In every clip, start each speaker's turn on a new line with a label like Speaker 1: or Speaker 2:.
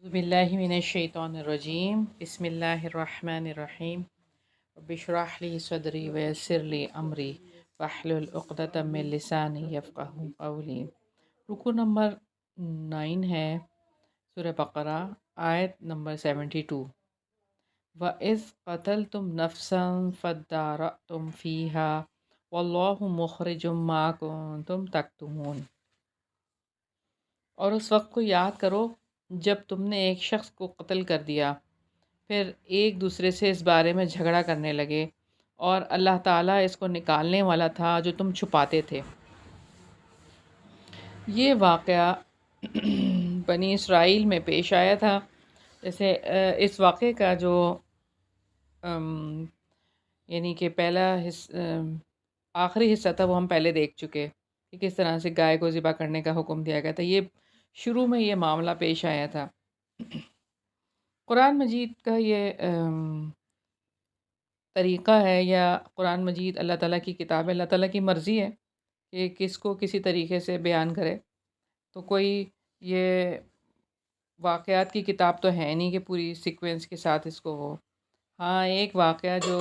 Speaker 1: باللہ من الشیطان الرجیم بسم اللہ الرحمن الرحیم رب اشرح لی صدری ویسر لی امری واحلل عقدۃ من لسانی یفقہوا قولی۔ رکو نمبر 9 ہے سورہ بقرہ، آیت نمبر 72۔ وَإِذْ قَتَلْتُمْ نَفْسًا فَادَّارَأْتُمْ فِيهَا وَاللَّهُ مُخْرِجٌ مَا كُنْتُمْ تَكْتُمُونَ۔ اور اس وقت کو یاد کرو جب تم نے ایک شخص کو قتل کر دیا، پھر ایک دوسرے سے اس بارے میں جھگڑا کرنے لگے، اور اللہ تعالیٰ اس کو نکالنے والا تھا جو تم چھپاتے تھے۔ یہ واقعہ بنی اسرائیل میں پیش آیا تھا۔ جیسے اس واقعے کا جو یعنی کہ آخری حصہ تھا وہ ہم پہلے دیکھ چکے کہ کس طرح سے گائے کو ذبح کرنے کا حکم دیا گیا تھا۔ یہ شروع میں یہ معاملہ پیش آیا تھا۔ قرآن مجید کا یہ طریقہ ہے، یا قرآن مجید اللہ تعالیٰ کی کتاب ہے، اللہ تعالیٰ کی مرضی ہے کہ کس کو کسی طریقے سے بیان کرے۔ تو کوئی یہ واقعات کی کتاب تو ہے نہیں کہ پوری سیکوینس کے ساتھ اس کو ہو۔ ہاں، ایک واقعہ جو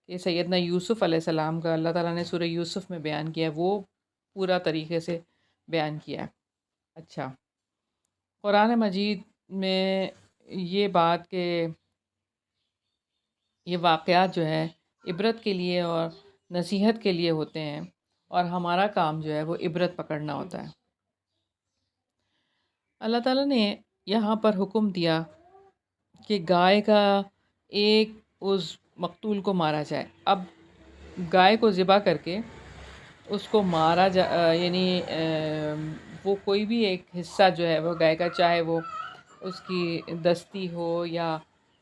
Speaker 1: کہ سیدنا یوسف علیہ السلام کا اللہ تعالیٰ نے سورہ یوسف میں بیان کیا ہے، وہ پورا طریقے سے بیان کیا ہے۔ اچھا، قرآن مجید میں یہ بات کہ یہ واقعات جو ہے عبرت کے لیے اور نصیحت کے لیے ہوتے ہیں، اور ہمارا کام جو ہے وہ عبرت پکڑنا ہوتا ہے۔ اللہ تعالیٰ نے یہاں پر حکم دیا کہ گائے کا ایک عضو مقتول کو مارا جائے۔ اب گائے کو ذبح کر کے اس کو مارا یعنی وہ کوئی بھی ایک حصہ جو ہے وہ گائے کا، چاہے وہ اس کی دستی ہو یا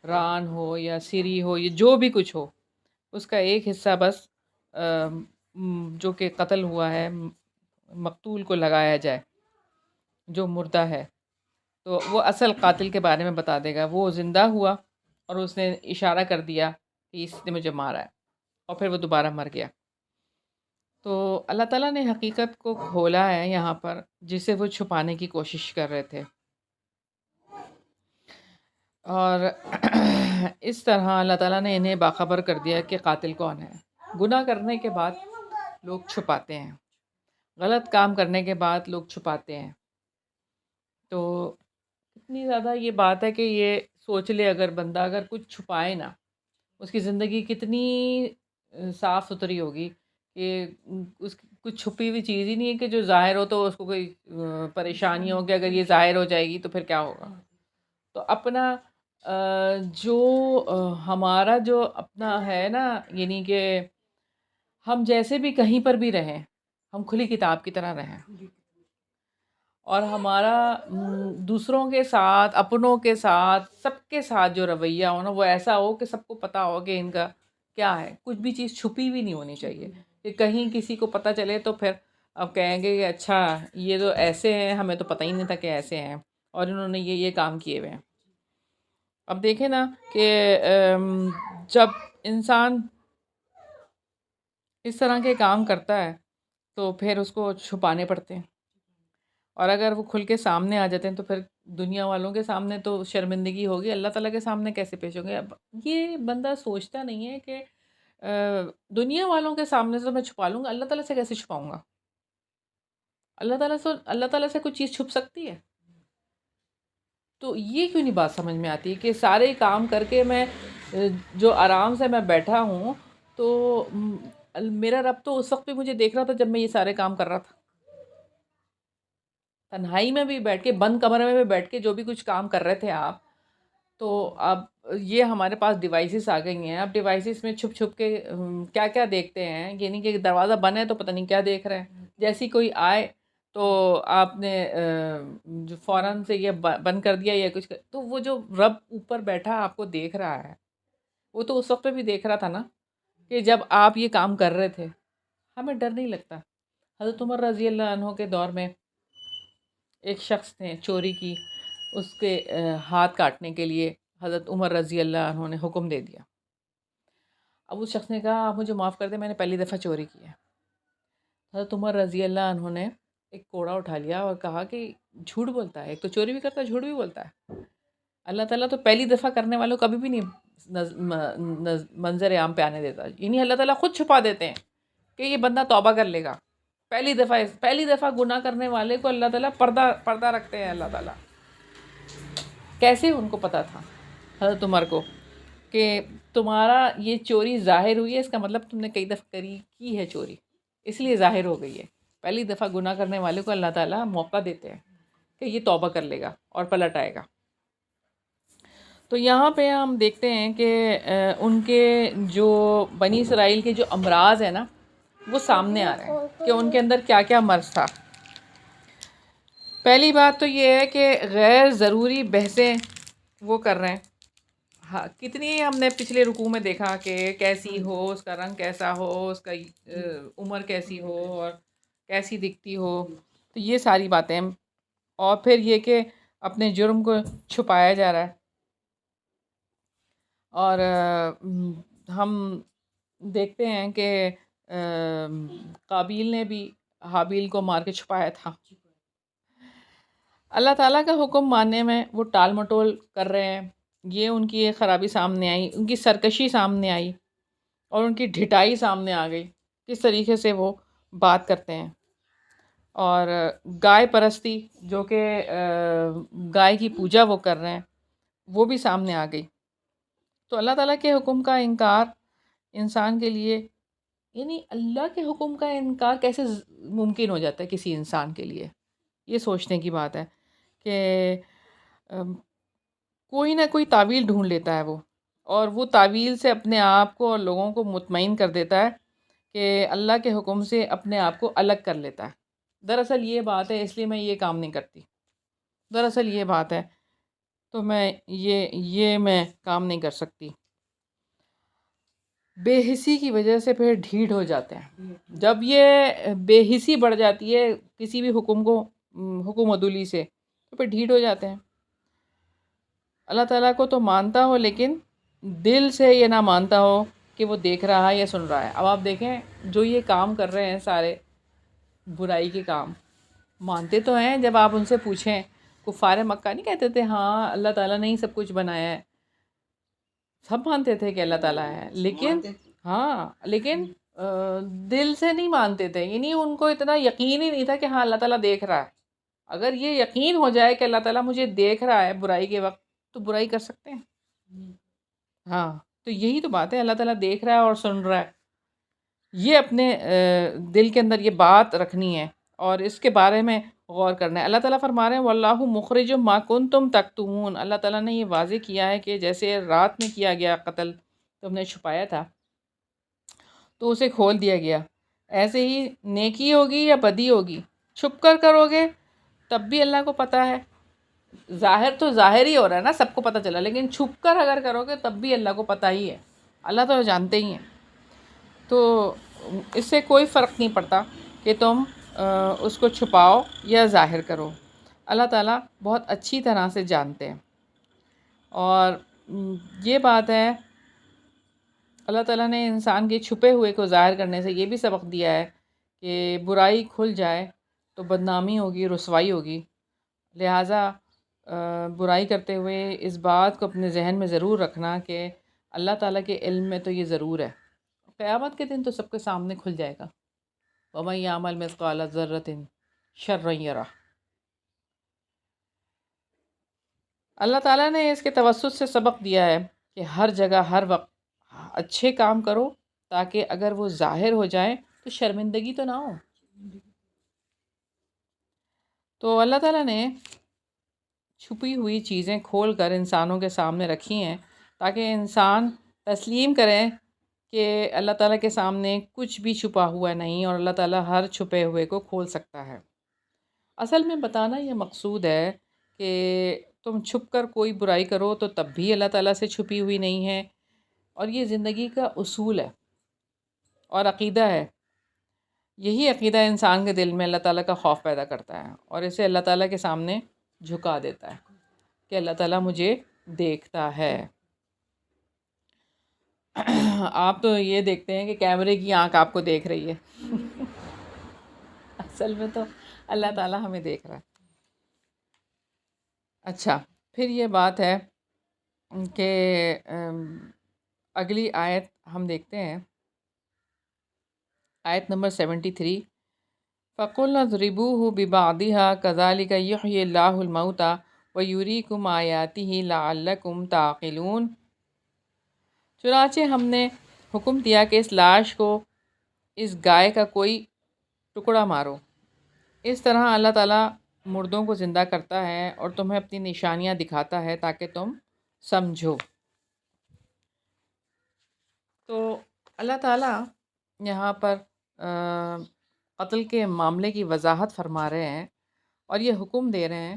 Speaker 1: ران ہو یا سری ہو یا جو بھی کچھ ہو، اس کا ایک حصہ بس جو کہ قتل ہوا ہے مقتول کو لگایا جائے، جو مردہ ہے۔ تو وہ اصل قاتل کے بارے میں بتا دے گا۔ وہ زندہ ہوا اور اس نے اشارہ کر دیا کہ اس نے مجھے مارا ہے، اور پھر وہ دوبارہ مر گیا۔ تو اللہ تعالیٰ نے حقیقت کو کھولا ہے یہاں پر، جسے وہ چھپانے کی کوشش کر رہے تھے، اور اس طرح اللہ تعالیٰ نے انہیں باخبر کر دیا کہ قاتل کون ہے۔ گناہ کرنے کے بعد لوگ چھپاتے ہیں، غلط کام کرنے کے بعد لوگ چھپاتے ہیں۔ تو اتنی زیادہ یہ بات ہے کہ یہ سوچ لے اگر بندہ اگر کچھ چھپائے نا، اس کی زندگی کتنی صاف ستھری ہوگی کہ اس کی کچھ چھپی ہوئی چیز ہی نہیں ہے کہ جو ظاہر ہو تو اس کو کوئی پریشانی ہو کہ اگر یہ ظاہر ہو جائے گی تو پھر کیا ہوگا۔ تو اپنا جو ہمارا جو اپنا ہے نا، یعنی کہ ہم جیسے بھی کہیں پر بھی رہیں، ہم کھلی کتاب کی طرح رہیں، اور ہمارا دوسروں کے ساتھ، اپنوں کے ساتھ، سب کے ساتھ جو رویہ ہو نا، وہ ایسا ہو کہ سب کو پتہ ہو کہ ان کا کیا ہے۔ کچھ بھی چیز چھپی بھی نہیں ہونی چاہیے کہ کہیں کسی کو پتہ چلے تو پھر اب کہیں گے کہ اچھا یہ تو ایسے ہیں، ہمیں تو پتہ ہی نہیں تھا کہ ایسے ہیں، اور انہوں نے یہ کام کیے ہوئے ہیں۔ اب دیکھیں نا کہ جب انسان اس طرح کے کام کرتا ہے تو پھر اس کو چھپانے پڑتے ہیں، اور اگر وہ کھل کے سامنے آ جاتے ہیں تو پھر دنیا والوں کے سامنے تو شرمندگی ہوگی، اللہ تعالیٰ کے سامنے کیسے پیش ہوں گے۔ اب یہ بندہ سوچتا نہیں ہے کہ دنیا والوں کے سامنے سے میں چھپا لوں گا، اللہ تعالیٰ سے کیسے چھپاؤں گا؟ اللہ تعالیٰ سے کوئی چیز چھپ سکتی ہے؟ تو یہ کیوں نہیں بات سمجھ میں آتی کہ سارے کام کر کے میں جو آرام سے میں بیٹھا ہوں، تو میرا رب تو اس وقت بھی مجھے دیکھ رہا تھا جب میں یہ سارے کام کر رہا تھا، تنہائی میں بھی بیٹھ کے، بند کمرے میں بھی بیٹھ کے جو بھی کچھ کام کر رہے تھے آپ۔ تو اب یہ ہمارے پاس ڈیوائسز آ گئی ہیں، اب ڈیوائسز میں چھپ چھپ کے کیا کیا دیکھتے ہیں، یعنی کہ دروازہ بند ہے تو پتہ نہیں کیا دیکھ رہے ہیں، جیسی کوئی آئے تو آپ نے جو فوراً سے یہ بند کر دیا یا کچھ تو وہ جو رب اوپر بیٹھا آپ کو دیکھ رہا ہے، وہ تو اس وقت پہ بھی دیکھ رہا تھا نا کہ جب آپ یہ کام کر رہے تھے۔ ہمیں ڈر نہیں لگتا؟ حضرت عمر رضی اللہ عنہ کے دور میں ایک شخص نے چوری کی، اس کے ہاتھ کاٹنے کے لیے حضرت عمر رضی اللہ عنہ نے حکم دے دیا۔ اب اس شخص نے کہا آپ مجھے معاف کر دیں، میں نے پہلی دفعہ چوری کی ہے۔ حضرت عمر رضی اللہ عنہ نے ایک کوڑا اٹھا لیا اور کہا کہ جھوٹ بولتا ہے، ایک تو چوری بھی کرتا ہے، جھوٹ بھی بولتا ہے۔ اللہ تعالیٰ تو پہلی دفعہ کرنے والوں کو کبھی بھی نہیں منظر عام پہ آنے دیتا، یعنی اللہ تعالیٰ خود چھپا دیتے ہیں کہ یہ بندہ توبہ کر لے گا۔ پہلی دفعہ گناہ کرنے والے کو اللہ تعالیٰ پردہ رکھتے ہیں۔ اللہ تعالیٰ کیسے ان کو پتہ تھا حضرت عمر کو کہ تمہارا یہ چوری ظاہر ہوئی ہے، اس کا مطلب تم نے کئی دفعہ کی ہے چوری، اس لیے ظاہر ہو گئی ہے۔ پہلی دفعہ گناہ کرنے والے کو اللہ تعالیٰ موقع دیتے ہیں کہ یہ توبہ کر لے گا اور پلٹ آئے گا۔ تو یہاں پہ ہم دیکھتے ہیں کہ ان کے جو بنی اسرائیل کے جو امراض ہیں نا وہ سامنے آ رہے ہیں کہ ان کے اندر کیا کیا مرض تھا۔ پہلی بات تو یہ ہے کہ غیر ضروری بحثیں وہ کر رہے ہیں۔ ہاں، کتنی ہم نے پچھلے رکوع میں دیکھا کہ کیسی ہو، اس کا رنگ کیسا ہو، اس کا عمر کیسی ہو اور کیسی دکھتی ہو، تو یہ ساری باتیں۔ اور پھر یہ کہ اپنے جرم کو چھپایا جا رہا ہے، اور ہم دیکھتے ہیں کہ قابیل نے بھی حابیل کو مار کے چھپایا تھا۔ اللہ تعالیٰ کا حکم ماننے میں وہ ٹال مٹول کر رہے ہیں، یہ ان کی ایک خرابی سامنے آئی، ان کی سرکشی سامنے آئی اور ان کی ڈھٹائی سامنے آ گئی، کس طریقے سے وہ بات کرتے ہیں۔ اور گائے پرستی، جو کہ گائے کی پوجا وہ کر رہے ہیں، وہ بھی سامنے آ گئی۔ تو اللہ تعالیٰ کے حکم کا انکار انسان کے لیے، یعنی اللہ کے حکم کا انکار کیسے ممکن ہو جاتا ہے کسی انسان کے لیے، یہ سوچنے کی بات ہے کہ کوئی نہ کوئی تعویل ڈھونڈ لیتا ہے وہ، اور وہ تعویل سے اپنے آپ کو اور لوگوں کو مطمئن کر دیتا ہے کہ اللہ کے حکم سے اپنے آپ کو الگ کر لیتا ہے۔ دراصل یہ بات ہے، اس لیے میں یہ کام نہیں کرتی، دراصل یہ بات ہے، تو میں میں کام نہیں کر سکتی۔ بے حسی کی وجہ سے پھر ڈھیٹ ہو جاتے ہیں۔ جب یہ بے حسی بڑھ جاتی ہے کسی بھی حکم عدولی سے، تو پھر ڈھیٹ ہو جاتے ہیں۔ اللہ تعالیٰ کو تو مانتا ہو لیکن دل سے یہ نہ مانتا ہو کہ وہ دیکھ رہا ہے یا سن رہا ہے۔ اب آپ دیکھیں جو یہ کام کر رہے ہیں سارے برائی کے کام، مانتے تو ہیں، جب آپ ان سے پوچھیں، کفار مکہ نہیں کہتے تھے ہاں اللہ تعالیٰ نے ہی سب کچھ بنایا ہے، سب مانتے تھے کہ اللہ تعالیٰ ہے، لیکن دل سے نہیں مانتے تھے، یعنی ان کو اتنا یقین ہی نہیں تھا کہ ہاں اللہ تعالیٰ دیکھ رہا ہے۔ اگر یہ یقین ہو جائے کہ اللہ تعالیٰ مجھے دیکھ رہا ہے برائی کے وقت، تو برائی کر سکتے ہیں۔ ہاں، تو یہی تو بات ہے، اللہ تعالیٰ دیکھ رہا ہے اور سن رہا ہے، یہ اپنے دل کے اندر یہ بات رکھنی ہے اور اس کے بارے میں غور کرنا ہے۔ اللہ تعالیٰ فرما رہے ہیں وَاللَّهُ مُخْرِجٌ مَا كُنتُمْ تَكْتُمُونَ، اللہ تعالیٰ نے یہ واضح کیا ہے کہ جیسے رات میں کیا گیا قتل، تم نے چھپایا تھا تو اسے کھول دیا گیا، ایسے ہی نیکی ہوگی یا بدی ہوگی، چھپ کر کرو گے تب بھی اللہ کو پتہ ہے۔ ظاہر تو ظاہر ہی ہو رہا ہے نا، سب کو پتہ چلا، لیکن چھپ کر اگر کرو گے تب بھی اللہ کو پتہ ہی ہے، اللہ تو جانتے ہی ہیں۔ تو اس سے کوئی فرق نہیں پڑتا کہ تم اس کو چھپاؤ یا ظاہر کرو، اللہ تعالیٰ بہت اچھی طرح سے جانتے ہیں۔ اور یہ بات ہے، اللہ تعالیٰ نے انسان کے چھپے ہوئے کو ظاہر کرنے سے یہ بھی سبق دیا ہے کہ برائی کھل جائے تو بدنامی ہوگی، رسوائی ہوگی، لہٰذا برائی کرتے ہوئے اس بات کو اپنے ذہن میں ضرور رکھنا کہ اللہ تعالیٰ کے علم میں تو یہ ضرور ہے، قیامت کے دن تو سب کے سامنے کھل جائے گا۔ وَمَن يَعْمَلْ مِثْقَالَ ذَرَّةٍ شَرًّا يَرَهُ۔ اللہ تعالیٰ نے اس کے توسط سے سبق دیا ہے کہ ہر جگہ ہر وقت اچھے کام کرو تاکہ اگر وہ ظاہر ہو جائیں تو شرمندگی تو نہ ہو۔ تو اللہ تعالیٰ نے چھپی ہوئی چیزیں کھول کر انسانوں کے سامنے رکھی ہیں تاکہ انسان تسلیم کریں کہ اللہ تعالیٰ کے سامنے کچھ بھی چھپا ہوا نہیں اور اللہ تعالیٰ ہر چھپے ہوئے کو کھول سکتا ہے۔ اصل میں بتانا یہ مقصود ہے کہ تم چھپ کر کوئی برائی کرو تو تب بھی اللہ تعالیٰ سے چھپی ہوئی نہیں ہے، اور یہ زندگی کا اصول ہے اور عقیدہ ہے۔ یہی عقیدہ انسان کے دل میں اللہ تعالیٰ کا خوف پیدا کرتا ہے اور اسے اللہ تعالیٰ کے سامنے جھکا دیتا ہے کہ اللہ تعالیٰ مجھے دیکھتا ہے۔ آپ تو یہ دیکھتے ہیں کہ کیمرے کی آنکھ آپ کو دیکھ رہی ہے، اصل میں تو اللہ تعالیٰ ہمیں دیکھ رہا ہے۔ اچھا، پھر یہ بات ہے کہ اگلی آیت ہم دیکھتے ہیں، آیت نمبر 73، فَقُلْنَا اضْرِبُوهُ بِبَعْضِهَا كَذَلِكَ يُحْيِي اللَّهُ الْمَوْتَى وَيُرِيكُمْ آيَاتِهِ لَعَلَّكُمْ تَعْقِلُونَ۔ چنانچہ ہم نے حکم دیا کہ اس لاش کو، اس گائے کا کوئی ٹکڑا مارو، اس طرح اللہ تعالیٰ مردوں کو زندہ کرتا ہے اور تمہیں اپنی نشانیاں دکھاتا ہے تاکہ تم سمجھو۔ تو اللہ تعالیٰ یہاں پر قتل کے معاملے کی وضاحت فرما رہے ہیں اور یہ حکم دے رہے ہیں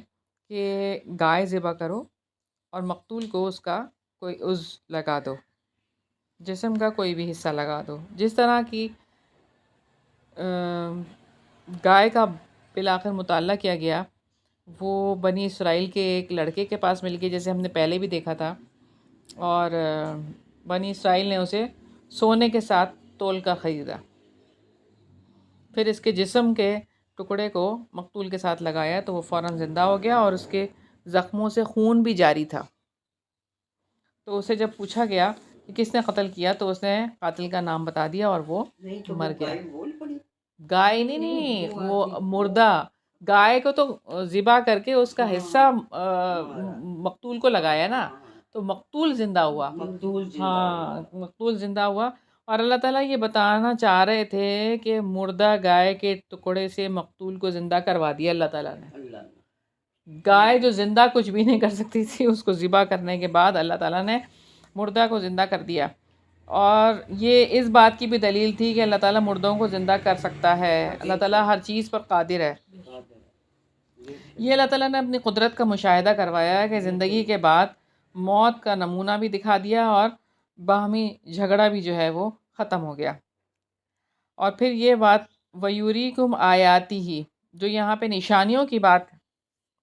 Speaker 1: کہ گائے ذبح کرو اور مقتول کو اس کا کوئی عضو لگا دو، جسم کا کوئی بھی حصہ لگا دو۔ جس طرح کی گائے کا بالآخر مطالعہ کیا گیا، وہ بنی اسرائیل کے ایک لڑکے کے پاس مل گئی، جیسے ہم نے پہلے بھی دیکھا تھا، اور بنی اسرائیل نے اسے سونے کے ساتھ تول کر خریدا، پھر اس کے جسم کے ٹکڑے کو مقتول کے ساتھ لگایا تو وہ فوراً زندہ ہو گیا اور اس کے زخموں سے خون بھی جاری تھا۔ تو اسے جب پوچھا گیا کہ کس نے قتل کیا تو اس نے قاتل کا نام بتا دیا اور وہ مر گیا۔ گائے نہیں، وہ مردہ گائے کو تو ذبح کر کے اس کا حصہ مقتول کو لگایا نا، تو مقتول زندہ ہوا۔ ہاں، مقتول زندہ ہوا۔ اور اللہ تعالیٰ یہ بتانا چاہ رہے تھے کہ مردہ گائے کے ٹکڑے سے مقتول کو زندہ کروا دیا اللہ تعالیٰ نے۔ گائے جو زندہ کچھ بھی نہیں کر سکتی تھی، اس کو ذبح کرنے کے بعد اللہ تعالیٰ نے مردہ کو زندہ کر دیا۔ اور یہ اس بات کی بھی دلیل تھی کہ اللہ تعالیٰ مردوں کو زندہ کر سکتا ہے، اللہ تعالیٰ ہر چیز پر قادر ہے۔ یہ اللہ تعالیٰ نے اپنی قدرت کا مشاہدہ کروایا ہے کہ زندگی کے بعد موت کا نمونہ بھی دکھا دیا اور باہمی جھگڑا بھی جو ہے وہ ختم ہو گیا۔ اور پھر یہ بات وَيُرِيكُمْ آيَاتِهِ، جو یہاں پہ نشانیوں کی بات،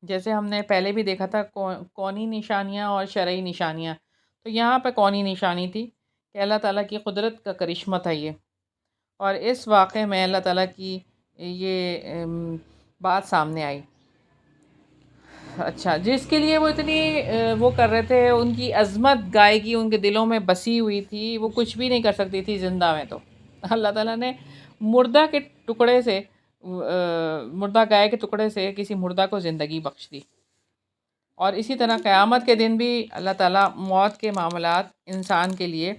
Speaker 1: جیسے ہم نے پہلے بھی دیکھا تھا کونی نشانیاں اور شرعی نشانیاں، تو یہاں پہ کونی نشانی تھی کہ اللہ تعالیٰ کی قدرت کا کرشمہ تھا یہ، اور اس واقعے میں اللہ تعالیٰ کی یہ بات سامنے آئی۔ اچھا، جس کے لیے وہ اتنی وہ کر رہے تھے، ان کی عظمت گائے کی ان کے دلوں میں بسی ہوئی تھی، وہ کچھ بھی نہیں کر سکتی تھی زندہ میں، تو اللہ تعالیٰ نے مردہ کے ٹکڑے سے، مردہ گائے کے ٹکڑے سے کسی مردہ کو زندگی بخش دی۔ اور اسی طرح قیامت کے دن بھی اللہ تعالیٰ موت کے معاملات انسان کے لیے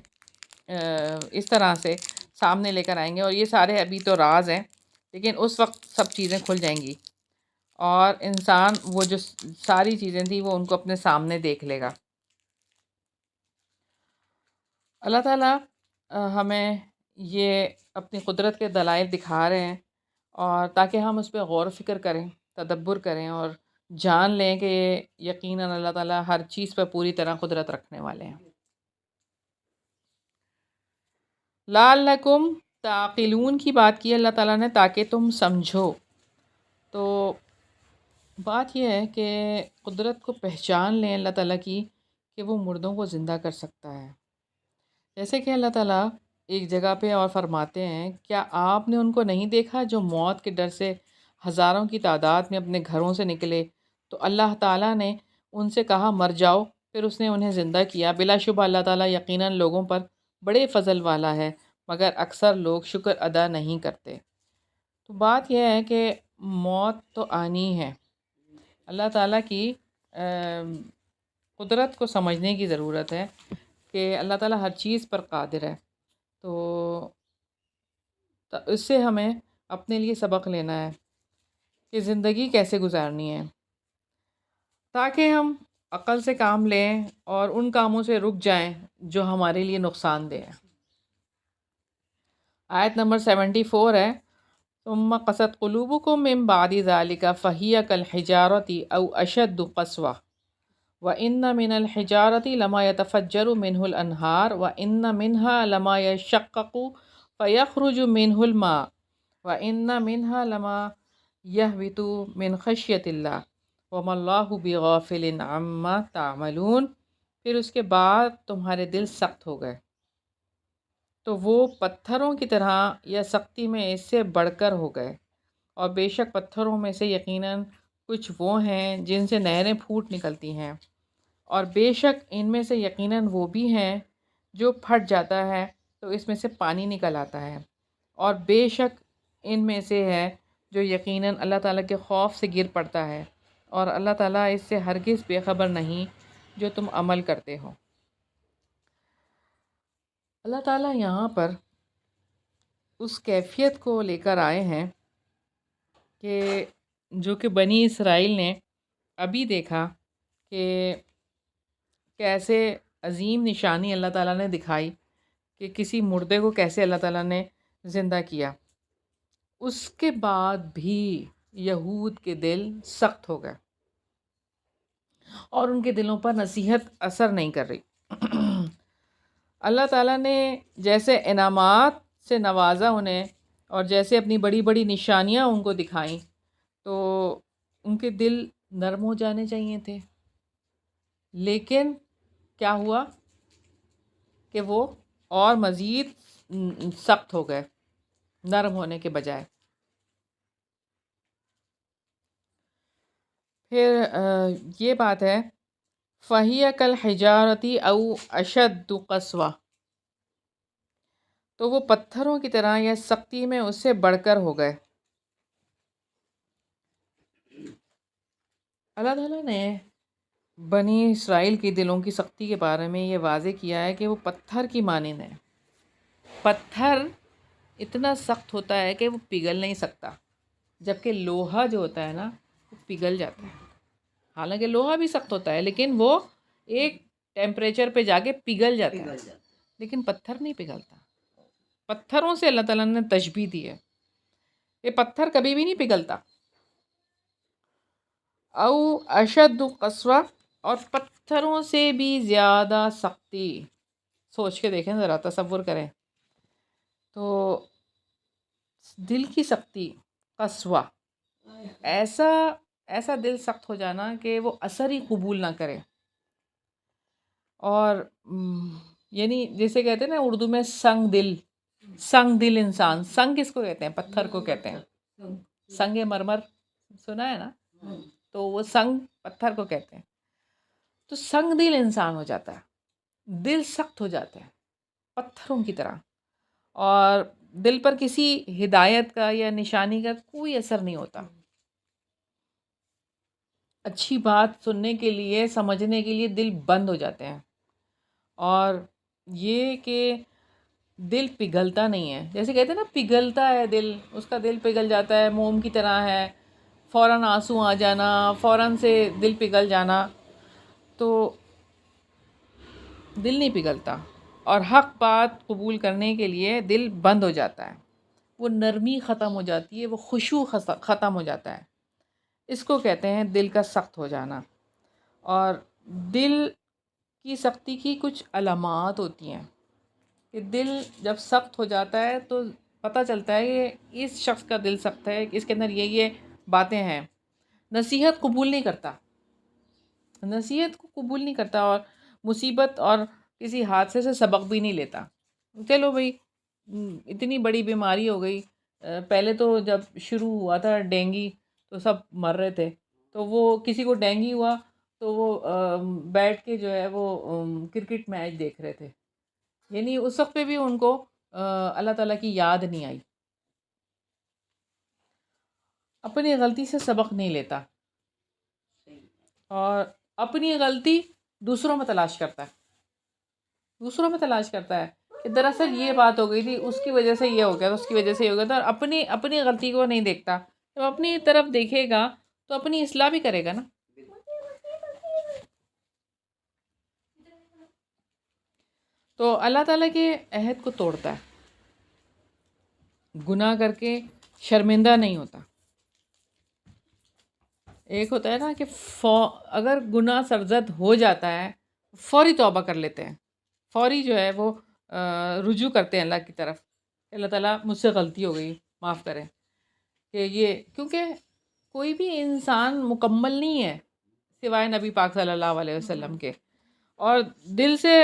Speaker 1: اس طرح سے سامنے لے کر آئیں گے، اور یہ سارے ابھی تو راز ہیں، لیکن اس وقت سب چیزیں کھل جائیں گی اور انسان وہ جو ساری چیزیں تھیں وہ ان کو اپنے سامنے دیکھ لے گا۔ اللہ تعالیٰ ہمیں یہ اپنی قدرت کے دلائل دکھا رہے ہیں، اور تاکہ ہم اس پہ غور و فکر کریں، تدبر کریں اور جان لیں کہ یقیناً اللہ تعالیٰ ہر چیز پہ پوری طرح قدرت رکھنے والے ہیں۔ لعلکم تعقلون کی بات کی اللہ تعالیٰ نے تاکہ تم سمجھو۔ تو بات یہ ہے کہ قدرت کو پہچان لیں اللہ تعالیٰ کی کہ وہ مردوں کو زندہ کر سکتا ہے۔ جیسے کہ اللہ تعالیٰ ایک جگہ پہ اور فرماتے ہیں، کیا آپ نے ان کو نہیں دیکھا جو موت کے ڈر سے ہزاروں کی تعداد میں اپنے گھروں سے نکلے تو اللہ تعالیٰ نے ان سے کہا مر جاؤ، پھر اس نے انہیں زندہ کیا۔ بلا شبہ اللہ تعالیٰ یقیناً لوگوں پر بڑے فضل والا ہے، مگر اکثر لوگ شکر ادا نہیں کرتے۔ تو بات یہ ہے کہ موت تو آنی ہے، اللہ تعالیٰ کی قدرت کو سمجھنے کی ضرورت ہے کہ اللہ تعالیٰ ہر چیز پر قادر ہے۔ تو اس سے ہمیں اپنے لیے سبق لینا ہے کہ زندگی کیسے گزارنی ہے، تاکہ ہم عقل سے کام لیں اور ان کاموں سے رک جائیں جو ہمارے لیے نقصان دہ ہیں۔ آیت نمبر 74 ہے، ثم قست قلوبکم من بعد ذلك فهي كالحجارة او اشد قسوة وان من الحجارة لما يتفجر منه الانهار وان منها لما يشقق فيخرج منه الماء وان منها لما يهبط من خشية الله وما الله بغافل عما تعملون۔ پھر اس کے بعد تمہارے دل سخت ہو گئے تو وہ پتھروں کی طرح یا سختی میں اس سے بڑھ کر ہو گئے، اور بے شک پتھروں میں سے یقیناً کچھ وہ ہیں جن سے نہریں پھوٹ نکلتی ہیں، اور بے شک ان میں سے یقیناً وہ بھی ہیں جو پھٹ جاتا ہے تو اس میں سے پانی نکل آتا ہے، اور بے شک ان میں سے ہے جو یقیناً اللہ تعالیٰ کے خوف سے گر پڑتا ہے، اور اللہ تعالیٰ اس سے ہرگز بے خبر نہیں جو تم عمل کرتے ہو۔ اللہ تعالیٰ یہاں پر اس کیفیت کو لے کر آئے ہیں کہ جو کہ بنی اسرائیل نے ابھی دیکھا کہ کیسے عظیم نشانی اللہ تعالیٰ نے دکھائی کہ کسی مردے کو کیسے اللہ تعالیٰ نے زندہ کیا، اس کے بعد بھی یہود کے دل سخت ہو گئے اور ان کے دلوں پر نصیحت اثر نہیں کر رہی۔ اللہ تعالیٰ نے جیسے انعامات سے نوازا انہیں، اور جیسے اپنی بڑی بڑی نشانیاں ان کو دکھائیں، تو ان کے دل نرم ہو جانے چاہیے تھے، لیکن کیا ہوا کہ وہ اور مزید سخت ہو گئے نرم ہونے کے بجائے۔ پھر یہ بات ہے فَهِيَ كَالْحِجَارَةِ أَوْ أَشَدُّ قَسْوَةً، تو وہ پتھروں کی طرح یا سختی میں اس سے بڑھ کر ہو گئے۔ اللہ تعالیٰ نے بنی اسرائیل کے دلوں کی سختی کے بارے میں یہ واضح کیا ہے کہ وہ پتھر کی مانند ہے۔ پتھر اتنا سخت ہوتا ہے کہ وہ پگھل نہیں سکتا، جبکہ لوہا جو ہوتا ہے نا وہ پگھل جاتا ہے۔ حالانکہ لوہا بھی سخت ہوتا ہے لیکن وہ ایک ٹیمپریچر پہ جا کے پگھل جاتا ہے، لیکن پتھر نہیں پگھلتا۔ پتھروں سے اللہ تعالیٰ نے تشبیہ دی ہے، یہ پتھر کبھی بھی نہیں پگھلتا۔ او اشد قسوہ، اور پتھروں سے بھی زیادہ سختی۔ سوچ کے دیکھیں ذرا، تصور کریں تو دل کی سختی، قسوہ، ایسا دل سخت ہو جانا کہ وہ اثر ہی قبول نہ کرے، اور یعنی جیسے کہتے ہیں نا اردو میں سنگ دل انسان۔ سنگ کس کو کہتے ہیں؟ پتھر کو کہتے ہیں۔ سنگ مرمر سنا ہے نا، تو وہ سنگ پتھر کو کہتے ہیں۔ تو سنگ دل انسان ہو جاتا ہے، دل سخت ہو جاتا ہے پتھروں کی طرح، اور دل پر کسی ہدایت کا یا نشانی کا کوئی اثر نہیں ہوتا۔ اچھی بات سننے کے لیے، سمجھنے کے لیے دل بند ہو جاتے ہیں، اور یہ کہ دل پگھلتا نہیں ہے۔ جیسے کہتے ہیں نا پگھلتا ہے دل، اس کا دل پگھل جاتا ہے، موم کی طرح ہے، فوراً آنسو آ جانا، فوراً سے دل پگھل جانا، تو دل نہیں پگھلتا، اور حق بات قبول کرنے کے لیے دل بند ہو جاتا ہے، وہ نرمی ختم ہو جاتی ہے، وہ خشوع ختم ہو جاتا ہے۔ اس کو کہتے ہیں دل کا سخت ہو جانا۔ اور دل کی سختی کی کچھ علامات ہوتی ہیں کہ دل جب سخت ہو جاتا ہے تو پتہ چلتا ہے کہ اس شخص کا دل سخت ہے، اس کے اندر یہ باتیں ہیں۔ نصیحت قبول نہیں کرتا، نصیحت کو قبول نہیں کرتا، اور مصیبت اور کسی حادثے سے سبق بھی نہیں لیتا۔ چلو بھئی، اتنی بڑی بیماری ہو گئی، پہلے تو جب شروع ہوا تھا ڈینگی تو سب مر رہے تھے، تو وہ کسی کو ڈینگی ہوا تو وہ بیٹھ کے جو ہے وہ کرکٹ میچ دیکھ رہے تھے، یعنی اس وقت پہ بھی ان کو اللہ تعالیٰ کی یاد نہیں آئی۔ اپنی غلطی سے سبق نہیں لیتا، اور اپنی غلطی دوسروں میں تلاش کرتا ہے کہ دراصل یہ بات ہو گئی تھی، اس کی وجہ سے یہ ہو گیا، اس کی وجہ سے یہ ہو گیا تھا، اور اپنی غلطی کو نہیں دیکھتا۔ جب اپنی طرف دیکھے گا تو اپنی اصلاح بھی کرے گا نا۔ تو اللہ تعالیٰ کے عہد کو توڑتا ہے، گناہ کر کے شرمندہ نہیں ہوتا۔ ایک ہوتا ہے نا کہ اگر گناہ سرزد ہو جاتا ہے فوری توبہ کر لیتے ہیں، فوری جو ہے وہ رجوع کرتے ہیں اللہ کی طرف، اللہ تعالیٰ مجھ سے غلطی ہو گئی، معاف کریں۔ کہ یہ کیونکہ کوئی بھی انسان مکمل نہیں ہے سوائے نبی پاک صلی اللہ علیہ وسلم کے، اور دل سے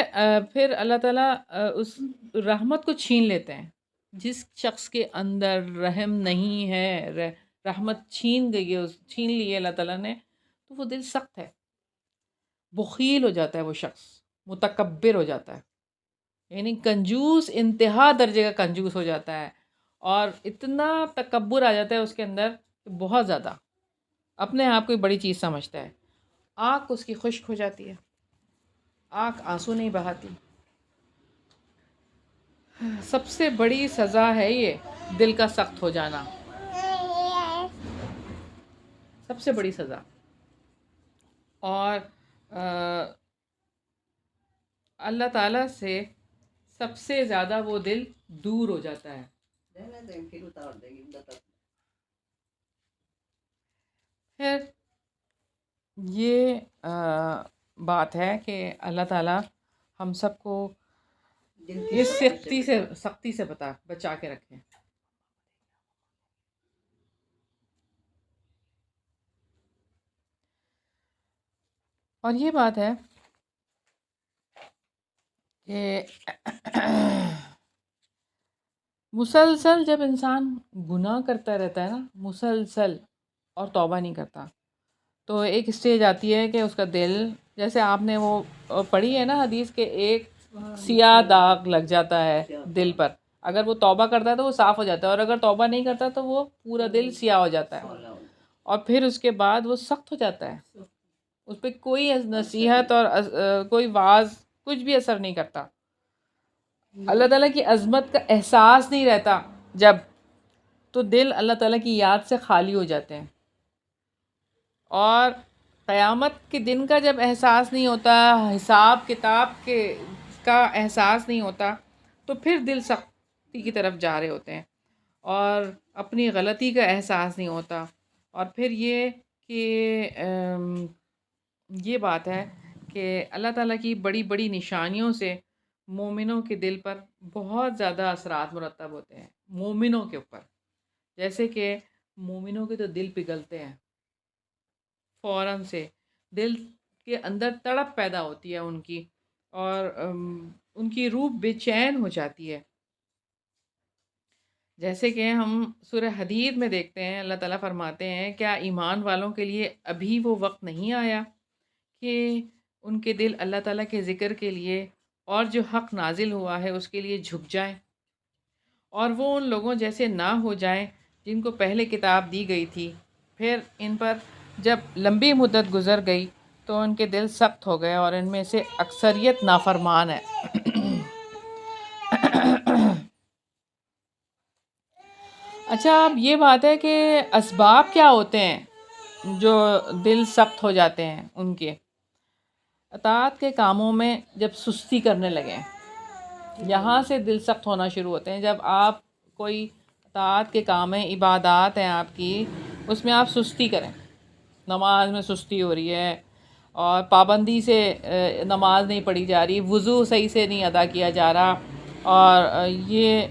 Speaker 1: پھر اللہ تعالیٰ اس رحمت کو چھین لیتے ہیں۔ جس شخص کے اندر رحم نہیں ہے، رحمت چھین لی ہے اللہ تعالیٰ نے، تو وہ دل سخت ہے، بخیل ہو جاتا ہے وہ شخص، متکبر ہو جاتا ہے، یعنی کنجوس، انتہا درجے کا کنجوس ہو جاتا ہے، اور اتنا تکبر آ جاتا ہے اس کے اندر کہ بہت زیادہ اپنے آپ کو بڑی چیز سمجھتا ہے، آنکھ اس کی خشک ہو جاتی ہے، آنکھ آنسو نہیں بہاتی۔ سب سے بڑی سزا ہے یہ دل کا سخت ہو جانا، سب سے بڑی سزا۔ اور اللہ تعالیٰ سے سب سے زیادہ وہ دل دور ہو جاتا ہے۔ پھر یہ بات ہے کہ اللہ تعالیٰ ہم سب کو اس سختی سے بچا کے رکھیں۔ اور یہ بات ہے کہ مسلسل جب انسان گناہ کرتا رہتا ہے نا، مسلسل، اور توبہ نہیں کرتا، تو ایک اسٹیج آتی ہے کہ اس کا دل، جیسے آپ نے وہ پڑھی ہے نا حدیث، کہ ایک سیاہ داغ لگ جاتا ہے دل پر، اگر وہ توبہ کرتا ہے تو وہ صاف ہو جاتا ہے، اور اگر توبہ نہیں کرتا تو وہ پورا دل سیاہ ہو جاتا ہے، اور پھر اس کے بعد وہ سخت ہو جاتا ہے، اس پہ کوئی نصیحت اور کوئی وعظ کچھ بھی اثر نہیں کرتا، اللہ تعالیٰ کی عظمت کا احساس نہیں رہتا جب، تو دل اللہ تعالیٰ کی یاد سے خالی ہو جاتے ہیں، اور قیامت کے دن کا جب احساس نہیں ہوتا، حساب کتاب کا احساس نہیں ہوتا، تو پھر دل سختی کی طرف جا رہے ہوتے ہیں، اور اپنی غلطی کا احساس نہیں ہوتا، اور پھر یہ کہ یہ بات ہے کہ اللہ تعالیٰ کی بڑی بڑی نشانیوں سے مومنوں کے دل پر بہت زیادہ اثرات مرتب ہوتے ہیں، مومنوں کے اوپر، جیسے کہ مومنوں کے تو دل پگھلتے ہیں فوراً سے، دل کے اندر تڑپ پیدا ہوتی ہے ان کی، اور ان کی روح بے چین ہو جاتی ہے، جیسے کہ ہم سورہ حدید میں دیکھتے ہیں، اللہ تعالیٰ فرماتے ہیں، کیا ایمان والوں کے لیے ابھی وہ وقت نہیں آیا کہ ان کے دل اللہ تعالیٰ کے ذکر کے لیے اور جو حق نازل ہوا ہے اس کے لیے جھک جائیں، اور وہ ان لوگوں جیسے نہ ہو جائیں جن کو پہلے کتاب دی گئی تھی، پھر ان پر جب لمبی مدت گزر گئی تو ان کے دل سخت ہو گئے، اور ان میں سے اکثریت نافرمان ہے۔ اچھا، اب یہ بات ہے کہ اسباب کیا ہوتے ہیں جو دل سخت ہو جاتے ہیں ان کے؟ اطاعت کے کاموں میں جب سستی کرنے لگیں، یہاں سے دل سخت ہونا شروع ہوتے ہیں، جب آپ کوئی اطاعت کے کام ہیں، عبادات ہیں آپ کی، اس میں آپ سستی کریں، نماز میں سستی ہو رہی ہے، اور پابندی سے نماز نہیں پڑھی جا رہی، وضو صحیح سے نہیں ادا کیا جا رہا، اور یہ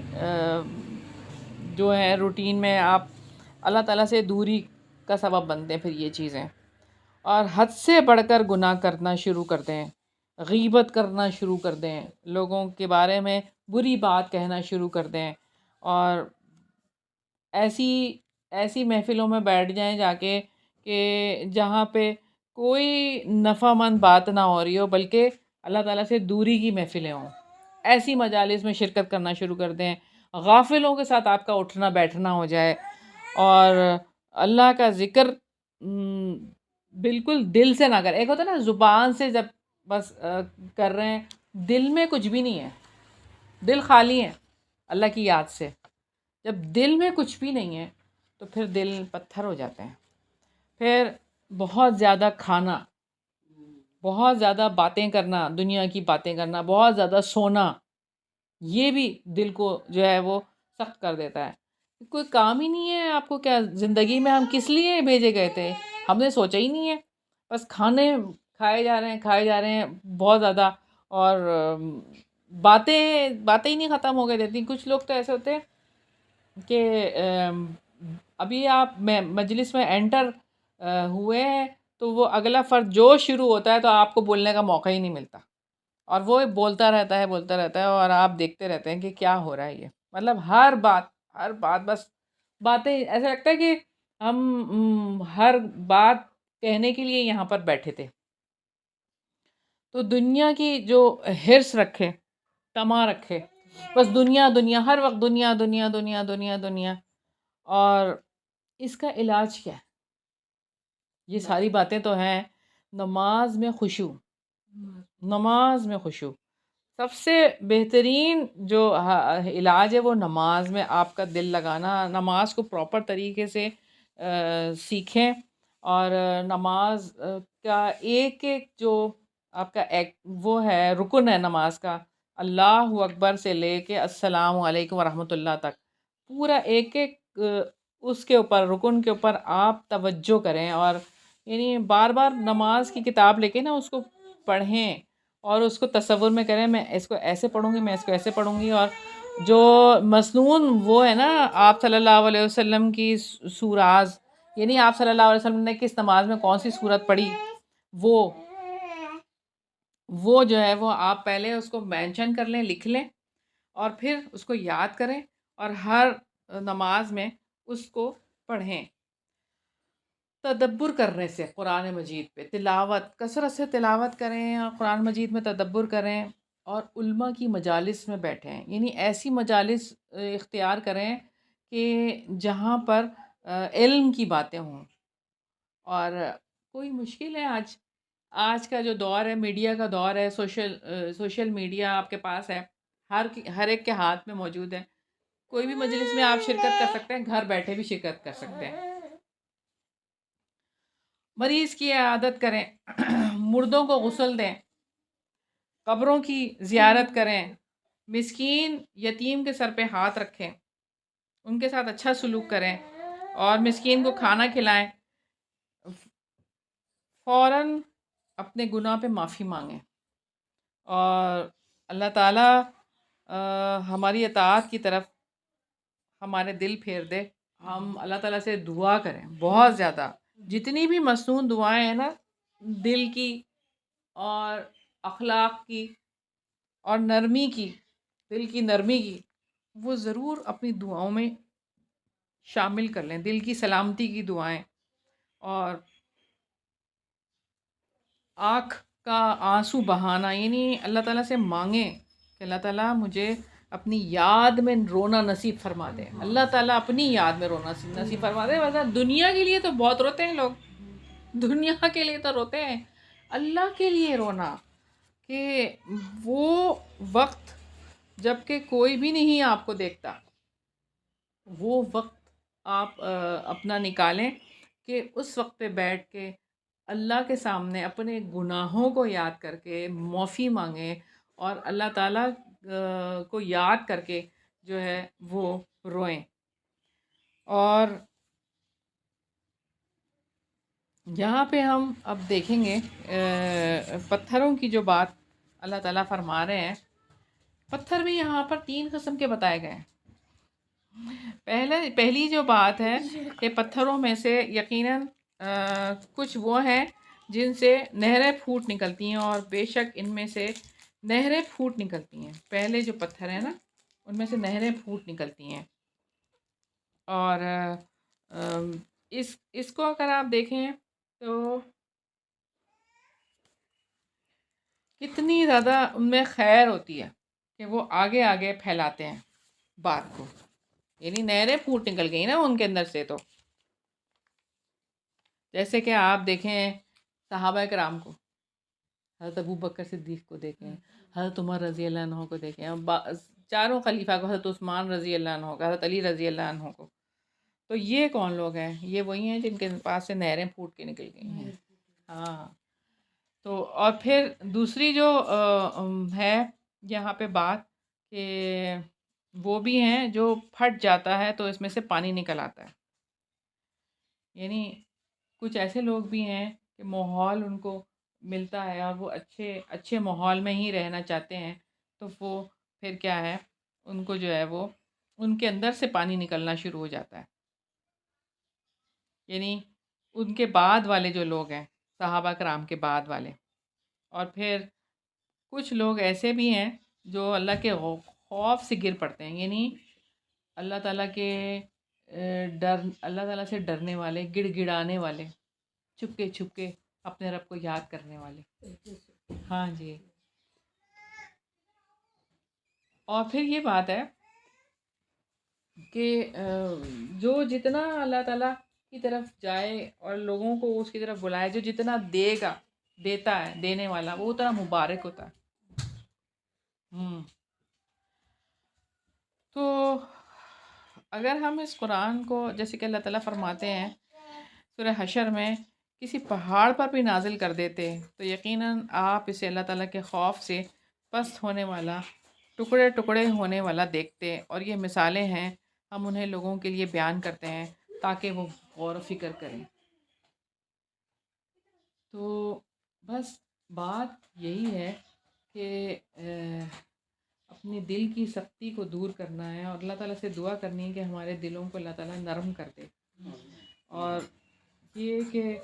Speaker 1: جو ہے روٹین میں آپ اللہ تعالیٰ سے دوری کا سبب بنتے ہیں پھر یہ چیزیں، اور حد سے بڑھ کر گناہ کرنا شروع کر دیں، غیبت کرنا شروع کر دیں، لوگوں کے بارے میں بری بات کہنا شروع کر دیں، اور ایسی محفلوں میں بیٹھ جائیں جا کے کہ جہاں پہ کوئی نفع مند بات نہ ہو رہی ہو، بلکہ اللہ تعالیٰ سے دوری کی محفلیں ہوں، ایسی مجالس میں شرکت کرنا شروع کر دیں، غافلوں کے ساتھ آپ کا اٹھنا بیٹھنا ہو جائے، اور اللہ کا ذکر بالکل دل سے نہ کریں، ایک ہوتا ہے نا زبان سے جب بس کر رہے ہیں، دل میں کچھ بھی نہیں ہے، دل خالی ہے اللہ کی یاد سے، جب دل میں کچھ بھی نہیں ہے تو پھر دل پتھر ہو جاتے ہیں، پھر بہت زیادہ کھانا، بہت زیادہ باتیں کرنا، دنیا کی باتیں کرنا، بہت زیادہ سونا، یہ بھی دل کو جو ہے وہ سخت کر دیتا ہے، کوئی کام ہی نہیں ہے آپ کو، کیا زندگی میں ہم کس لیے بھیجے گئے تھے، ہم نے سوچا ہی نہیں ہے، بس کھائے جا رہے ہیں بہت زیادہ، اور باتیں ہی نہیں ختم ہو گئے دیتی، کچھ لوگ تو ایسے ہوتے ہیں کہ ابھی آپ مجلس میں انٹر ہوئے ہیں تو وہ اگلا فرد جو شروع ہوتا ہے تو آپ کو بولنے کا موقع ہی نہیں ملتا، اور وہ بولتا رہتا ہے، اور آپ دیکھتے رہتے ہیں کہ کیا ہو رہا ہے، یہ مطلب ہر بات بس باتیں، ایسا لگتا ہے کہ ہم ہر بات کہنے کے لیے یہاں پر بیٹھے تھے، تو دنیا کی جو حرص رکھے، تما رکھے، بس دنیا دنیا، ہر وقت دنیا دنیا دنیا دنیا دنیا، اور اس کا علاج کیا ہے؟ یہ ساری باتیں تو ہیں. نماز میں خشوع، نماز میں خشوع سب سے بہترین جو علاج ہے وہ نماز میں آپ کا دل لگانا. نماز کو پراپر طریقے سے سیکھیں، اور نماز کا ایک ایک جو آپ کا وہ ہے رکن ہے نماز کا، اللہ اکبر سے لے کے السلام علیکم ورحمۃ اللہ تک، پورا ایک ایک اس کے اوپر، رکن کے اوپر آپ توجہ کریں، اور یعنی بار بار نماز کی کتاب لے کے نا اس کو پڑھیں، اور اس کو تصور میں کریں میں اس کو ایسے پڑھوں گی، میں اس کو ایسے پڑھوں گی. اور جو مسنون وہ ہے نا آپ صلی اللہ علیہ وسلم کی سوراز، یعنی آپ صلی اللہ علیہ وسلم نے کس نماز میں کون سی سورت پڑھی، وہ جو ہے وہ آپ پہلے اس کو مینشن کر لیں، لکھ لیں، اور پھر اس کو یاد کریں، اور ہر نماز میں اس کو پڑھیں. تدبر کرنے سے قرآن مجید پہ تلاوت، کثرت سے تلاوت کریں، اور قرآن مجید میں تدبر کریں، اور علماء کی مجالس میں بیٹھیں. یعنی ایسی مجالس اختیار کریں کہ جہاں پر علم کی باتیں ہوں. اور کوئی مشکل ہے آج کا جو دور ہے، میڈیا کا دور ہے، سوشل میڈیا آپ کے پاس ہے، ہر ایک کے ہاتھ میں موجود ہے. کوئی بھی مجلس میں آپ شرکت کر سکتے ہیں، گھر بیٹھے بھی شرکت کر سکتے ہیں. مریض کی عیادت کریں، مردوں کو غسل دیں، قبروں کی زیارت کریں، مسکین یتیم کے سر پہ ہاتھ رکھیں، ان کے ساتھ اچھا سلوک کریں، اور مسکین کو کھانا کھلائیں. فوراً اپنے گناہ پہ معافی مانگیں، اور اللہ تعالیٰ ہماری اطاعت کی طرف ہمارے دل پھیر دے. ہم اللہ تعالیٰ سے دعا کریں بہت زیادہ. جتنی بھی مسنون دعائیں ہیں نا، دل کی اور اخلاق کی اور نرمی کی، دل کی نرمی کی، وہ ضرور اپنی دعاؤں میں شامل کر لیں. دل کی سلامتی کی دعائیں، اور آنکھ کا آنسو بہانا، یعنی اللہ تعالیٰ سے مانگیں کہ اللہ تعالیٰ مجھے اپنی یاد میں رونا نصیب فرما دے. اللہ تعالیٰ اپنی یاد میں رونا نصیب فرما دے. ویسا دنیا کے لیے تو بہت روتے ہیں لوگ، دنیا کے لیے تو روتے ہیں، اللہ کے لیے رونا، کہ وہ وقت جب کہ کوئی بھی نہیں آپ کو دیکھتا، وہ وقت آپ اپنا نکالیں کہ اس وقت پہ بیٹھ کے اللہ کے سامنے اپنے گناہوں کو یاد کر کے معافی مانگیں، اور اللہ تعالیٰ کو یاد کر کے جو ہے وہ روئیں. اور یہاں پہ ہم اب دیکھیں گے پتھروں کی جو بات اللہ تعالیٰ فرما رہے ہیں. پتھر بھی یہاں پر 3 قسم کے بتائے گئے ہیں. پہلی جو بات ہے کہ پتھروں میں سے یقیناً کچھ وہ ہیں جن سے نہریں پھوٹ نکلتی ہیں، اور بے شک ان میں سے نہریں پھوٹ نکلتی ہیں. پہلے جو پتھر ہیں نا، ان میں سے نہریں پھوٹ نکلتی ہیں. اور اس کو اگر آپ دیکھیں تو کتنی زیادہ ان میں خیر ہوتی ہے کہ وہ آگے آگے پھیلاتے ہیں بات کو. یعنی نہریں پھوٹ نکل گئی نا ان کے اندر سے. تو جیسے کہ آپ دیکھیں صحابہ کرام کو، حضرت ابو بکر صدیق کو دیکھیں، حضرت عمر رضی اللہ عنہ کو دیکھیں، چاروں خلیفہ کو، حضرت عثمان رضی اللہ عنہ کو، حضرت علی رضی اللہ عنہ کو. تو یہ کون لوگ ہیں؟ یہ وہی ہیں جن کے پاس سے نہریں پھوٹ کے نکل گئی ہیں. ہاں. تو اور پھر دوسری جو ہے یہاں پہ بات، کہ وہ بھی ہیں جو پھٹ جاتا ہے تو اس میں سے پانی نکل آتا ہے. یعنی کچھ ایسے لوگ بھی ہیں کہ ماحول ان کو ملتا ہے اور وہ اچھے ماحول میں ہی رہنا چاہتے ہیں، تو وہ پھر کیا ہے، ان کو جو ہے وہ ان کے اندر سے پانی نکلنا شروع ہو جاتا ہے. یعنی ان کے بعد والے جو لوگ ہیں، صحابہ کرام کے بعد والے. اور پھر کچھ لوگ ایسے بھی ہیں جو اللہ کے خوف سے گر پڑتے ہیں. یعنی اللہ تعالیٰ کے اللہ تعالیٰ سے ڈرنے والے، گڑ گڑانے والے، چھپ کے اپنے رب کو یاد کرنے والے. ہاں جی. اور پھر یہ بات ہے کہ جو جتنا اللہ تعالیٰ کی طرف جائے اور لوگوں کو اس کی طرف بلائے، جو جتنا دے گا، دیتا ہے، دینے والا وہ اتنا مبارک ہوتا ہے. ہوں. تو اگر ہم اس قرآن کو، جیسے کہ اللہ تعالیٰ فرماتے ہیں سورہ حشر میں، کسی پہاڑ پر بھی نازل کر دیتے تو یقیناً آپ اسے اللہ تعالیٰ کے خوف سے پست ہونے والا، ٹکڑے ٹکڑے ہونے والا دیکھتے. اور یہ مثالیں ہیں، ہم انہیں لوگوں کے لیے بیان کرتے ہیں تاکہ وہ غور و فکر کریں. تو بس بات یہی ہے کہ اپنے دل کی سختی کو دور کرنا ہے اور اللہ تعالیٰ سے دعا کرنی ہے کہ ہمارے دلوں کو اللہ تعالیٰ نرم کر دے. اور یہ کہ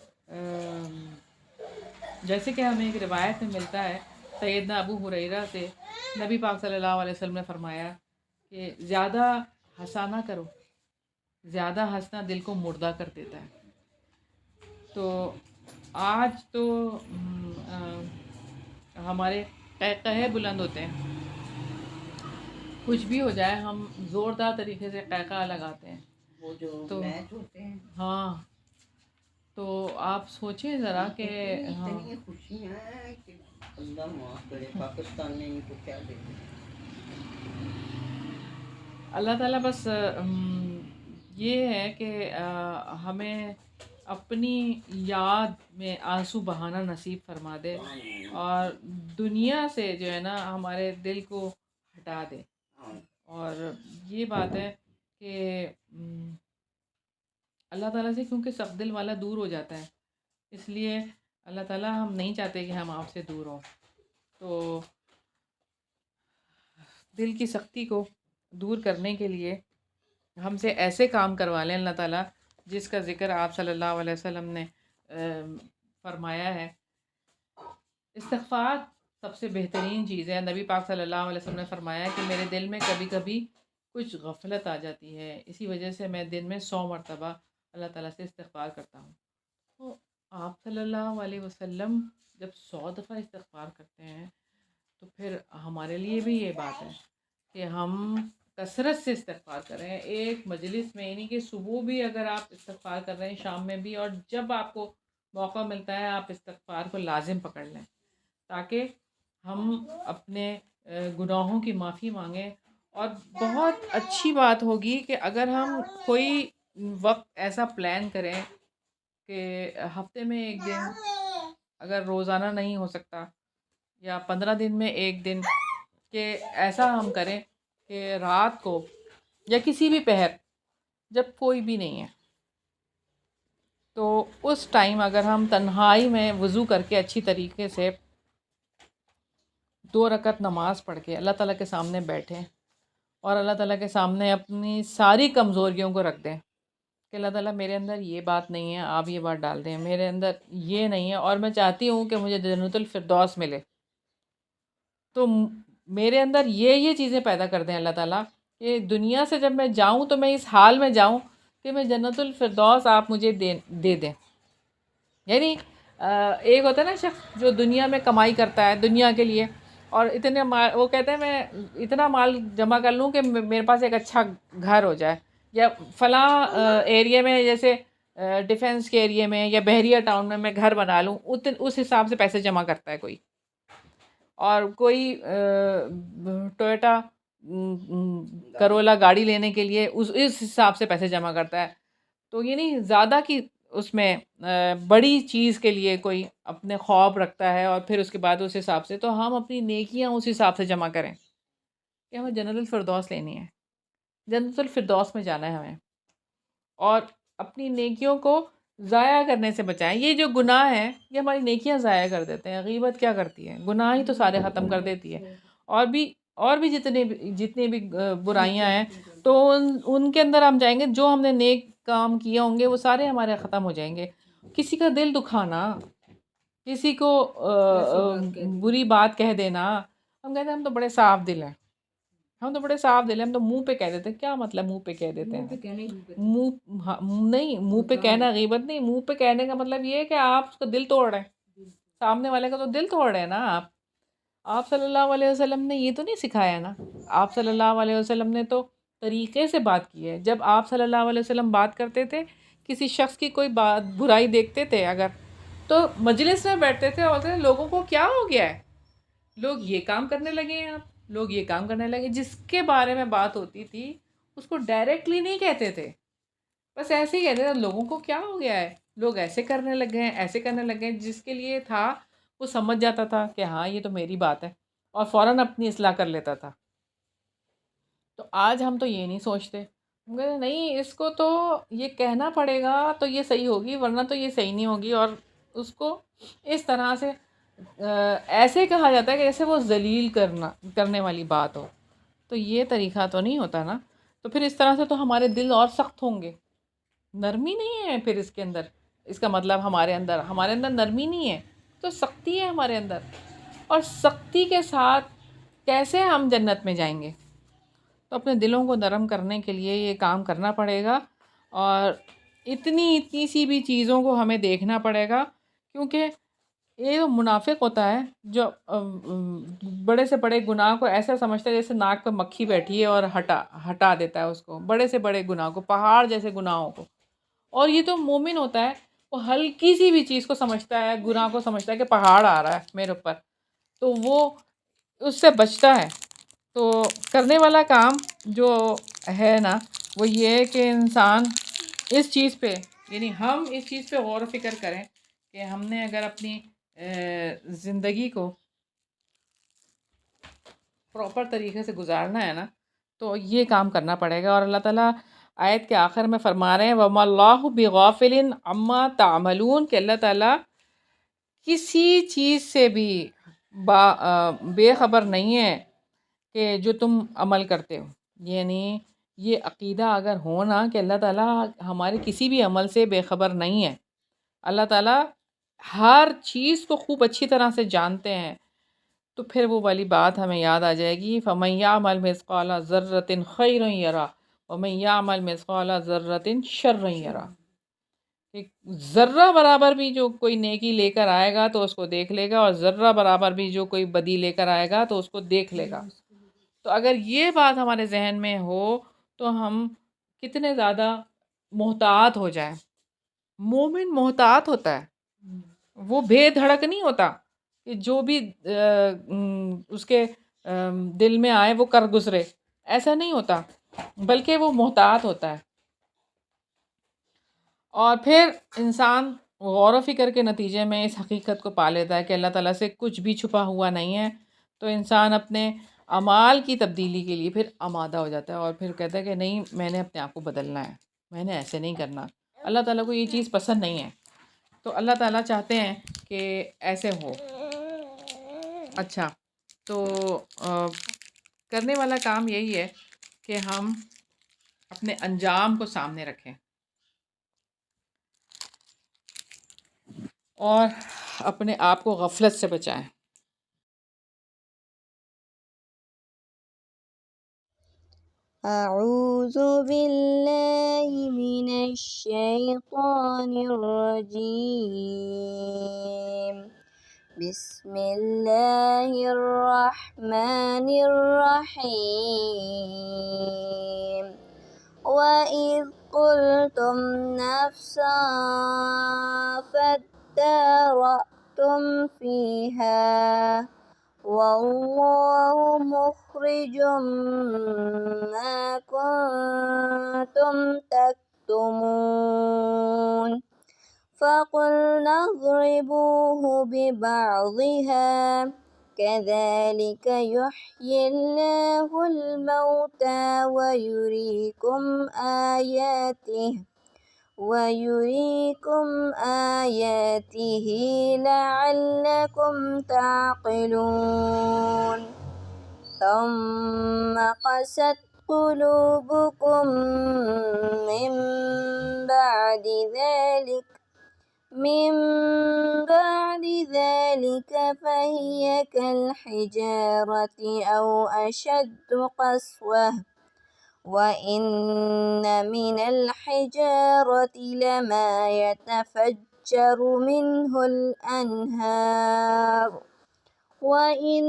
Speaker 1: جیسے کہ ہمیں ایک روایت میں ملتا ہے سیدنا ابو ہریرہ سے، نبی پاک صلی اللہ علیہ وسلم نے فرمایا کہ زیادہ ہنسا نہ کرو، زیادہ ہنسنا دل کو مردہ کر دیتا ہے. تو آج تو ہمارے قہقہے بلند ہوتے ہیں، کچھ بھی ہو جائے ہم زوردار طریقے سے قہقہہ لگاتے ہیں.
Speaker 2: وہ جو
Speaker 1: تو
Speaker 2: میچ ہوتے ہیں،
Speaker 1: ہاں، تو آپ سوچیں ذرا کہ
Speaker 2: اتنی خوشیاں ہیں کہ اللہ معاف کرے، پاکستان نے ان کو کیا دے دیا.
Speaker 1: اللہ تعالیٰ بس یہ ہے کہ ہمیں اپنی یاد میں آنسو بہانا نصیب فرما دے اور دنیا سے جو ہے نا ہمارے دل کو ہٹا دے. اور یہ بات ہے کہ اللہ تعالیٰ سے کیونکہ سخت دل والا دور ہو جاتا ہے، اس لیے اللہ تعالیٰ ہم نہیں چاہتے کہ ہم آپ سے دور ہوں. تو دل کی سختی کو دور کرنے کے لیے ہم سے ایسے کام کروا لیں اللہ تعالیٰ جس کا ذکر آپ صلی اللہ علیہ وسلم نے فرمایا ہے. استغفار سب سے بہترین چیز ہے. نبی پاک صلی اللہ علیہ وسلم نے فرمایا کہ میرے دل میں کبھی کبھی کچھ غفلت آ جاتی ہے، اسی وجہ سے میں دن میں 100 مرتبہ اللہ تعالیٰ سے استغفار کرتا ہوں. تو آپ صلی اللہ علیہ وسلم جب 100 دفعہ استغفار کرتے ہیں تو پھر ہمارے لیے بھی یہ بات ہے کہ ہم کثرت سے استغفار کریں. ایک مجلس میں، یعنی کہ صبح بھی اگر آپ استغفار کر رہے ہیں، شام میں بھی، اور جب آپ کو موقع ملتا ہے آپ استغفار کو لازم پکڑ لیں تاکہ ہم اپنے گناہوں کی معافی مانگیں. اور بہت اچھی بات ہوگی کہ اگر ہم کوئی وقت ایسا پلان کریں کہ ہفتے میں ایک دن، اگر روزانہ نہیں ہو سکتا، یا 15 دن میں ایک دن، کہ ایسا ہم کریں کہ رات کو یا کسی بھی پہر جب کوئی بھی نہیں ہے تو اس ٹائم اگر ہم تنہائی میں وضو کر کے اچھی طریقے سے 2 رکعت نماز پڑھ کے اللہ تعالیٰ کے سامنے بیٹھیں اور اللہ تعالیٰ کے سامنے اپنی ساری کمزوریوں کو رکھ دیں کہ اللہ تعالیٰ میرے اندر یہ بات نہیں ہے، آپ یہ بات ڈال دیں، میرے اندر یہ نہیں ہے اور میں چاہتی ہوں کہ مجھے جنت الفردوس ملے. تو میرے اندر یہ چیزیں پیدا کر دیں اللہ تعالیٰ کہ دنیا سے جب میں جاؤں تو میں اس حال میں جاؤں کہ میں جنت الفردوس آپ مجھے دے دیں. یعنی ایک ہوتا ہے نا شخص جو دنیا میں کمائی کرتا ہے دنیا کے لیے، اور اتنے وہ کہتے ہیں میں اتنا مال جمع کر لوں کہ میرے پاس ایک اچھا گھر ہو جائے، یا فلاں ایریے میں، جیسے ڈیفینس کے ایریے میں یا بحریہ ٹاؤن میں گھر بنا لوں. اس حساب سے پیسے جمع کرتا ہے کوئی، اور کوئی ٹویوٹا کرولا گاڑی لینے کے لیے اس حساب سے پیسے جمع کرتا ہے. تو یہ نہیں زیادہ کی اس میں بڑی چیز کے لیے کوئی اپنے خواب رکھتا ہے اور پھر اس کے بعد اس حساب سے. تو ہم اپنی نیکیاں اس حساب سے جمع کریں کہ ہمیں جنت الفردوس لینی ہے، جنت الفردوس میں جانا ہے ہمیں، اور اپنی نیکیوں کو ضائع کرنے سے بچائیں. یہ جو گناہ ہیں یہ ہماری نیکیاں ضائع کر دیتے ہیں. غیبت کیا کرتی ہے؟ گناہ ہی تو سارے ختم کر دیتی ہے. اور بھی جتنے بھی برائیاں ہیں تو ان کے اندر ہم جائیں گے، جو ہم نے نیک کام کیے ہوں گے وہ سارے ہمارے ختم ہو جائیں گے. کسی کا دل دکھانا، کسی کو بری بات کہہ دینا، ہم کہتے ہیں ہم تو بڑے صاف دل ہیں، ہم تو بڑے صاف دل ہیں، ہم تو منہ پہ کہہ دیتے ہیں. کیا مطلب منہ پہ کہہ دیتے ہیں؟ نہیں، منہ پہ کہنا غیبت نہیں. منہ پہ کہنے کا مطلب یہ ہے کہ آپ اس کا دل توڑ رہے ہیں. سامنے والے کا تو دل توڑ رہے ہیں نا آپ صلی اللہ علیہ وسلم نے یہ تو نہیں سکھایا نا. آپ صلی اللہ علیہ وسلم نے تو طریقے سے بات کی ہے. جب آپ صلی اللہ علیہ وسلم بات کرتے تھے، کسی شخص کی کوئی بات برائی دیکھتے تھے اگر، تو مجلس میں بیٹھتے تھے اور کہتے لوگوں کو کیا ہو گیا ہے، لوگ یہ کام کرنے لگے ہیں، آپ لوگ یہ کام کرنے لگے. جس کے بارے میں بات ہوتی تھی اس کو ڈائریکٹلی نہیں کہتے تھے، بس ایسے ہی کہتے تھے لوگوں کو کیا ہو گیا ہے، لوگ ایسے کرنے لگے ہیں، ایسے کرنے لگے ہیں. جس کے لیے تھا وہ سمجھ جاتا تھا کہ ہاں یہ تو میری بات ہے، اور فوراً اپنی اصلاح کر لیتا تھا. تو آج ہم تو یہ نہیں سوچتے، ہم کہتے ہیں نہیں اس کو تو یہ کہنا پڑے گا تو یہ صحیح ہوگی، ورنہ تو یہ صحیح نہیں ہوگی. اور اس کو اس طرح سے ایسے کہا جاتا ہے کہ جیسے وہ ذلیل کرنے والی بات ہو. تو یہ طریقہ تو نہیں ہوتا نا. تو پھر اس طرح سے تو ہمارے دل اور سخت ہوں گے. نرمی نہیں ہے پھر اس کے اندر، اس کا مطلب ہمارے اندر نرمی نہیں ہے تو سختی ہے ہمارے اندر. اور سختی کے ساتھ کیسے ہم جنت میں جائیں گے؟ تو اپنے دلوں کو نرم کرنے کے لیے یہ کام کرنا پڑے گا، اور اتنی سی بھی چیزوں کو ہمیں دیکھنا پڑے گا. کیونکہ یہ جو منافق ہوتا ہے، جو بڑے سے بڑے گناہ کو ایسا سمجھتا ہے جیسے ناک پہ مکھی بیٹھی ہے، اور ہٹا دیتا ہے اس کو، بڑے سے بڑے گناہ کو، پہاڑ جیسے گناہوں کو. اور یہ تو مومن ہوتا ہے، وہ ہلکی سی بھی چیز کو سمجھتا ہے، گناہ کو سمجھتا ہے کہ پہاڑ آ رہا ہے میرے اوپر، تو وہ اس سے بچتا ہے. تو کرنے والا کام جو ہے نا وہ یہ ہے کہ انسان اس چیز پہ، یعنی ہم اس چیز پہ غور و فکر کریں کہ ہم نے اگر اپنی زندگی کو پراپر طریقے سے گزارنا ہے نا تو یہ کام کرنا پڑے گا. اور اللہ تعالیٰ آیت کے آخر میں فرما رہے ہیں وَمَا اللَّهُ بِغَافِلٍ عَمَّا تَعْمَلُونَ، کہ اللہ تعالیٰ کسی چیز سے بھی بے خبر نہیں ہے کہ جو تم عمل کرتے ہو. یعنی یہ عقیدہ اگر ہونا کہ اللہ تعالیٰ ہمارے کسی بھی عمل سے بے خبر نہیں ہے، اللہ تعالیٰ ہر چیز کو خوب اچھی طرح سے جانتے ہیں، تو پھر وہ والی بات ہمیں یاد آ جائے گی فَمَن يَعْمَلْ مِثْقَالَ ذَرَّةٍ خَيْرًا يَرَهُ وَمَن يَعْمَلْ مِثْقَالَ ذَرَّةٍ شَرًّا يَرَهُ. ایک ذرہ برابر بھی جو کوئی نیکی لے کر آئے گا تو اس کو دیکھ لے گا، اور ذرہ برابر بھی جو کوئی بدی لے کر آئے گا تو اس کو دیکھ لے گا. تو اگر یہ بات ہمارے ذہن میں ہو تو ہم کتنے زیادہ محتاط ہو جائیں. مومن محتاط ہوتا ہے، وہ بے دھڑک نہیں ہوتا کہ جو بھی اس کے دل میں آئے وہ کر گزرے، ایسا نہیں ہوتا، بلکہ وہ محتاط ہوتا ہے. اور پھر انسان غور و فکر کے نتیجے میں اس حقیقت کو پا لیتا ہے کہ اللہ تعالیٰ سے کچھ بھی چھپا ہوا نہیں ہے. تو انسان اپنے اعمال کی تبدیلی کے لیے پھر آمادہ ہو جاتا ہے، اور پھر کہتا ہے کہ نہیں میں نے اپنے آپ کو بدلنا ہے، میں نے ایسے نہیں کرنا. اللہ تعالیٰ کو یہ چیز پسند نہیں ہے، تو اللہ تعالیٰ چاہتے ہیں کہ ایسے ہو. اچھا، تو کرنے والا کام یہی ہے کہ ہم اپنے انجام کو سامنے رکھیں اور اپنے آپ کو غفلت سے بچائیں.
Speaker 3: أعوذ بالله من الشيطان الرجيم. بسم الله الرحمن الرحيم. وإذ قلتم نفسا فادارأتم فيها والله مخرج ما كنتم تكتمون. فقلنا اضربوه ببعضها كذلك يحيي الله الموتى ويريكم آياته لعلكم تعقلون. ثم قست قلوبكم من بعد ذلك فهي كالحجارة أو أشد قسوة. وإن من الحجارة لما يتفجر تفجر منه الأنهار وإن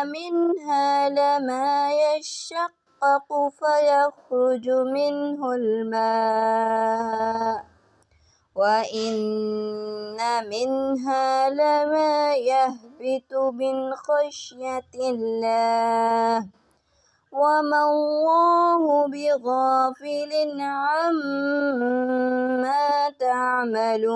Speaker 3: منها لما يشقق فيخرج منه الماء وإن منها لما يهبط من خشية الله وما الله بغافل عما تعملون.